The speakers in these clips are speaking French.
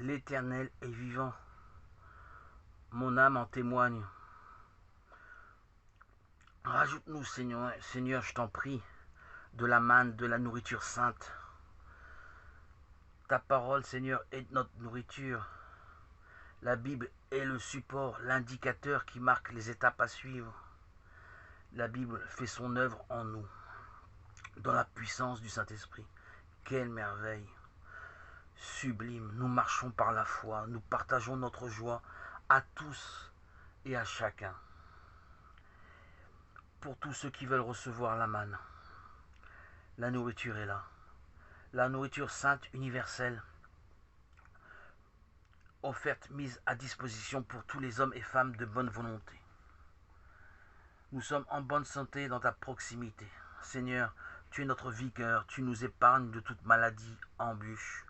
L'Éternel est vivant, mon âme en témoigne. Rajoute-nous, Seigneur, Seigneur, je t'en prie, de la manne, de la nourriture sainte. Ta parole, Seigneur, est notre nourriture. La Bible est le support, l'indicateur qui marque les étapes à suivre. La Bible fait son œuvre en nous, dans la puissance du Saint-Esprit. Quelle merveille! Sublime, nous marchons par la foi, nous partageons notre joie à tous et à chacun. Pour tous ceux qui veulent recevoir la manne, la nourriture est là. La nourriture sainte universelle, offerte, mise à disposition pour tous les hommes et femmes de bonne volonté. Nous sommes en bonne santé dans ta proximité. Seigneur, tu es notre vigueur, tu nous épargnes de toute maladie, embûche.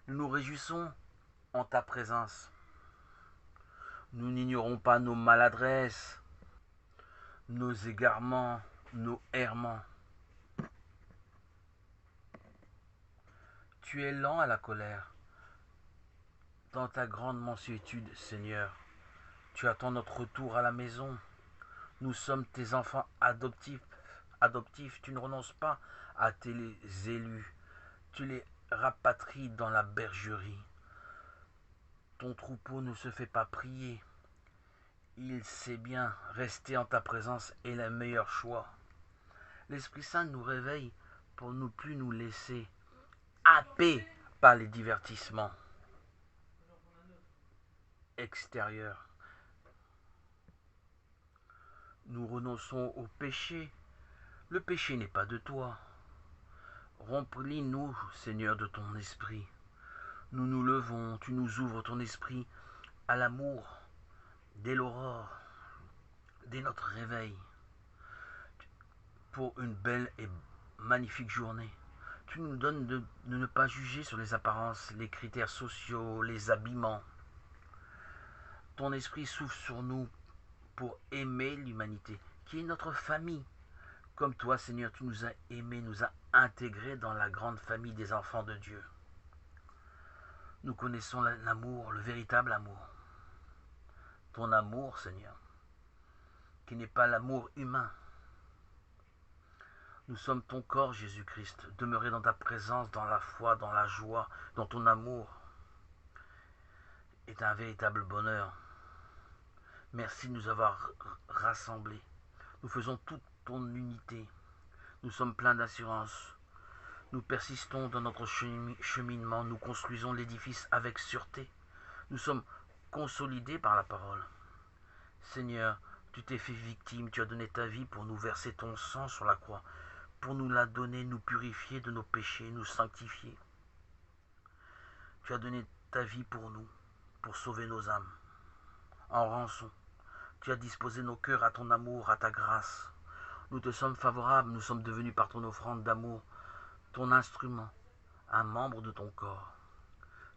Nous nous réjouissons en ta présence. Nous n'ignorons pas nos maladresses, nos égarements, nos errements. Tu es lent à la colère. Dans ta grande mansuétude, Seigneur, tu attends notre retour à la maison. Nous sommes tes enfants adoptifs. Tu ne renonces pas à tes élus. Tu les rapatries dans la bergerie. Ton troupeau ne se fait pas prier. Il sait bien, rester en ta présence est le meilleur choix. L'Esprit Saint nous réveille pour ne plus nous laisser happer par les divertissements extérieurs. Nous renonçons au péché. Le péché n'est pas de toi. Remplis-nous, Seigneur, de ton esprit. Nous nous levons, tu nous ouvres ton esprit à l'amour dès l'aurore, dès notre réveil, pour une belle et magnifique journée. Tu nous donnes de ne pas juger sur les apparences, les critères sociaux, les habillements. Ton esprit souffle sur nous pour aimer l'humanité, qui est notre famille. Comme toi, Seigneur, tu nous as aimés, nous as intégrés dans la grande famille des enfants de Dieu. Nous connaissons l'amour, le véritable amour. Ton amour, Seigneur, qui n'est pas l'amour humain. Nous sommes ton corps, Jésus-Christ, demeuré dans ta présence, dans la foi, dans la joie, dans ton amour, est un véritable bonheur. Merci de nous avoir rassemblés. Nous faisons toute ton unité. Nous sommes pleins d'assurance. Nous persistons dans notre cheminement. Nous construisons l'édifice avec sûreté. Nous sommes consolidés par la parole. Seigneur, tu t'es fait victime. Tu as donné ta vie pour nous verser ton sang sur la croix, pour nous la donner, nous purifier de nos péchés, nous sanctifier. Tu as donné ta vie pour nous, pour sauver nos âmes. En rançon, tu as disposé nos cœurs à ton amour, à ta grâce. Nous te sommes favorables, nous sommes devenus par ton offrande d'amour, ton instrument, un membre de ton corps.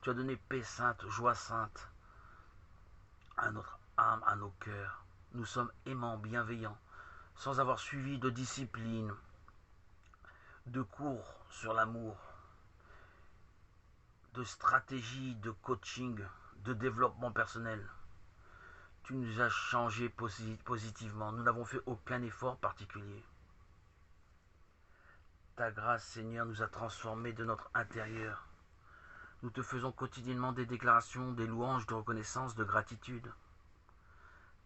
Tu as donné paix sainte, joie sainte à notre âme, à nos cœurs. Nous sommes aimants, bienveillants, sans avoir suivi de discipline, de cours sur l'amour, de stratégie, de coaching, de développement personnel. Tu nous as changés positivement. Nous n'avons fait aucun effort particulier. Ta grâce, Seigneur, nous a transformés de notre intérieur. Nous te faisons quotidiennement des déclarations, des louanges, de reconnaissance, de gratitude.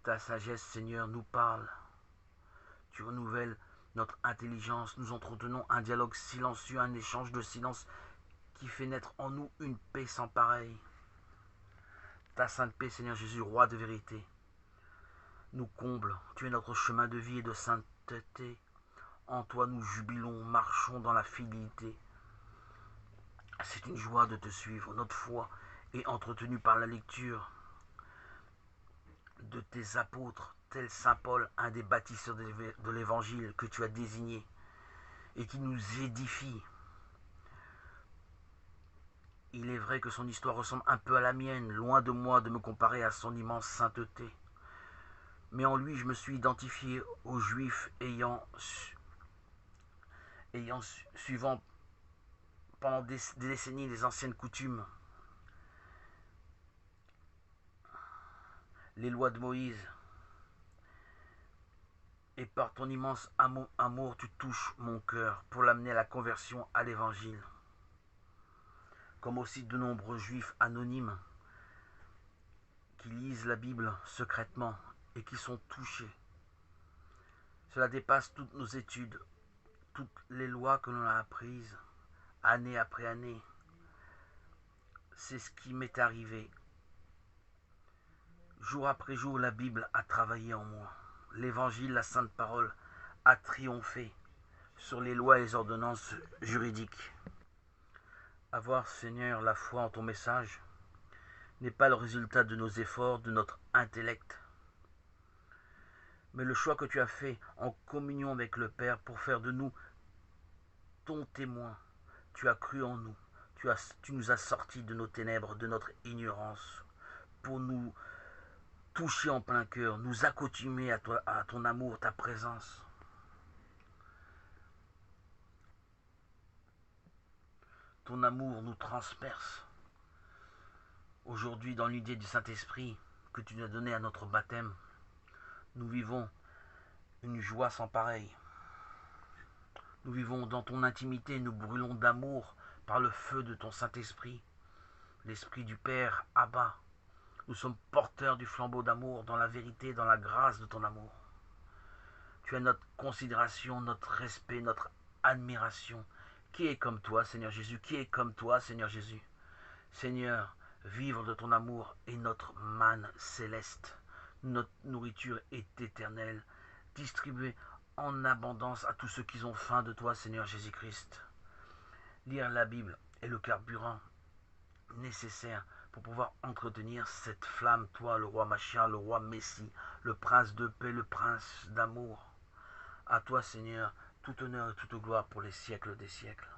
Ta sagesse, Seigneur, nous parle. Tu renouvelles notre intelligence. Nous entretenons un dialogue silencieux, un échange de silence qui fait naître en nous une paix sans pareille. Ta sainte paix, Seigneur Jésus, roi de vérité, nous comble. Tu es notre chemin de vie et de sainteté. En toi nous jubilons, marchons dans la fidélité. C'est une joie de te suivre. Notre foi est entretenue par la lecture de tes apôtres, tel Saint Paul, un des bâtisseurs de l'Évangile que tu as désigné et qui nous édifie. Il est vrai que son histoire ressemble un peu à la mienne, loin de moi de me comparer à son immense sainteté. Mais en lui, je me suis identifié aux Juifs suivant pendant des décennies les anciennes coutumes. les lois de Moïse. Et par ton immense amour, tu touches mon cœur pour l'amener à la conversion à l'évangile. Comme aussi de nombreux juifs anonymes qui lisent la Bible secrètement et qui sont touchés. Cela dépasse toutes nos études, toutes les lois que l'on a apprises, année après année. C'est ce qui m'est arrivé. Jour après jour, la Bible a travaillé en moi. L'Évangile, la Sainte Parole, a triomphé sur les lois et les ordonnances juridiques. Avoir, Seigneur, la foi en ton message n'est pas le résultat de nos efforts, de notre intellect, mais le choix que tu as fait en communion avec le Père pour faire de nous ton témoin. Tu as cru en nous, tu nous as sortis de nos ténèbres, de notre ignorance, pour nous toucher en plein cœur, nous accoutumer à toi, à ton amour, ta présence. Ton amour nous transperce. Aujourd'hui, dans l'unité du Saint-Esprit que tu nous as donné à notre baptême, nous vivons une joie sans pareille. Nous vivons dans ton intimité, nous brûlons d'amour par le feu de ton Saint-Esprit, l'Esprit du Père, Abba. Nous sommes porteurs du flambeau d'amour dans la vérité, dans la grâce de ton amour. Tu as notre considération, notre respect, notre admiration. Qui est comme toi, Seigneur Jésus? Qui est comme toi, Seigneur Jésus? Seigneur, vivre de ton amour est notre manne céleste. Notre nourriture est éternelle, distribuée en abondance à tous ceux qui ont faim de toi, Seigneur Jésus-Christ. Lire la Bible est le carburant nécessaire pour pouvoir entretenir cette flamme, toi, le roi Machia, le roi Messie, le prince de paix, le prince d'amour. À toi, Seigneur, tout honneur et toute gloire pour les siècles des siècles.